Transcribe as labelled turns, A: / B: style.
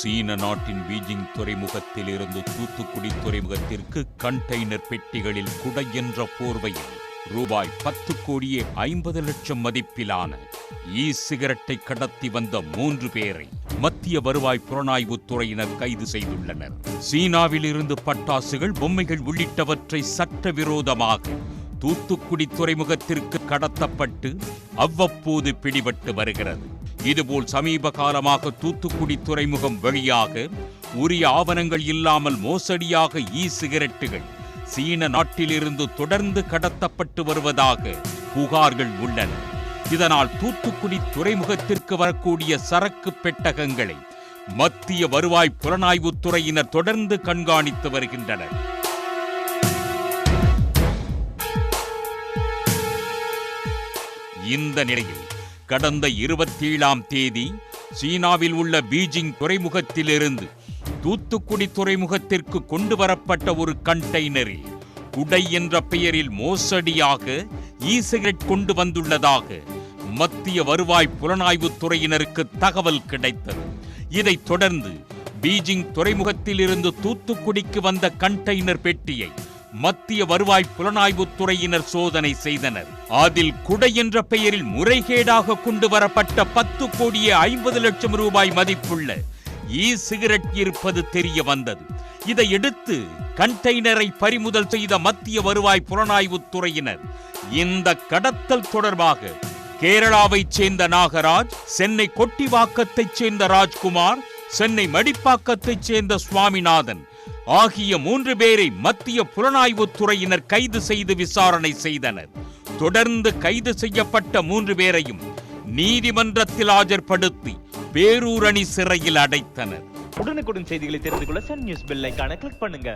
A: சீன நாட்டின் பீஜிங் துறைமுகத்தில் இருந்து தூத்துக்குடி துறைமுகத்திற்கு கண்டெய்னர் பெட்டிகளில் குடை என்ற போர்வையில் ரூபாய் 10,50,00,000 மதிப்பிலான சிகரெட்டை கடத்தி வந்த 3 பேரை மத்திய வருவாய் புலனாய்வுத் துறையினர் கைது செய்துள்ளனர். சீனாவில் இருந்து பட்டாசுகள், பொம்மைகள் உள்ளிட்டவற்றை சட்டவிரோதமாக தூத்துக்குடி துறைமுகத்திற்கு கடத்தப்பட்டு அவ்வப்போது பிடிபட்டு வருகிறது. இதுபோல் சமீப காலமாக தூத்துக்குடி துறைமுகம் வழியாக உரிய ஆவணங்கள் இல்லாமல் மோசடியாக சிகரெட்டுகள் சீன நாட்டிலிருந்து தொடர்ந்து கடத்தப்பட்டு வருவதாக புகார்கள் உள்ளன. இதனால் தூத்துக்குடி துறைமுகத்திற்கு வரக்கூடிய சரக்கு பெட்டகங்களை மத்திய வருவாய் புலனாய்வுத் துறையினர் தொடர்ந்து கண்காணித்து வருகின்றனர். இந்த நிலையில் கடந்த 27ஆம் தேதி சீனாவில் உள்ள பீஜிங் துறைமுகத்திலிருந்து தூத்துக்குடி துறைமுகத்திற்கு கொண்டு வரப்பட்ட ஒரு கண்டெய்னரில் குடை என்ற பெயரில் மோசடியாக சிகரெட் கொண்டு வந்துள்ளதாக மத்திய வருவாய் புலனாய்வுத் துறையினருக்கு தகவல் கிடைத்தது. இதைத் தொடர்ந்து பீஜிங் துறைமுகத்தில் இருந்து தூத்துக்குடிக்கு வந்த கண்டெய்னர் பெட்டியை மத்திய வருவாய் புலனாய்வுத் துறையினர் சோதனை செய்தனர். அதில் குடை என்ற பெயரில் முறைகேடாக கொண்டு வரப்பட்ட 10,50,00,000 ரூபாய் மதிப்புள்ள சிகரெட் இருப்பது தெரிய வந்தது. இதையடுத்து கண்டெய்னரை பறிமுதல் செய்த மத்திய வருவாய் புலனாய்வுத் துறையினர் இந்த கடத்தல் தொடர்பாக கேரளாவைச் சேர்ந்த நாகராஜ், சென்னை கொட்டிவாக்கத்தைச் சேர்ந்த ராஜ்குமார், சென்னை மடிப்பாக்கத்தைச் சேர்ந்த சுவாமிநாதன் ஆகிய 3 பேரை மத்திய புலனாய்வுத் துறையினர் கைது செய்து விசாரணை செய்தனர். தொடர்ந்து கைது செய்யப்பட்ட 3 பேரையும் நீதிமன்றத்தில் ஆஜர்படுத்தி பேரூரணி சிறையில் அடைத்தனர்.
B: உடனுக்குடன் செய்திகளை தெரிந்து கொள்ள சன் நியூஸ் பெல் ஐகானை கிளிக் பண்ணுங்க.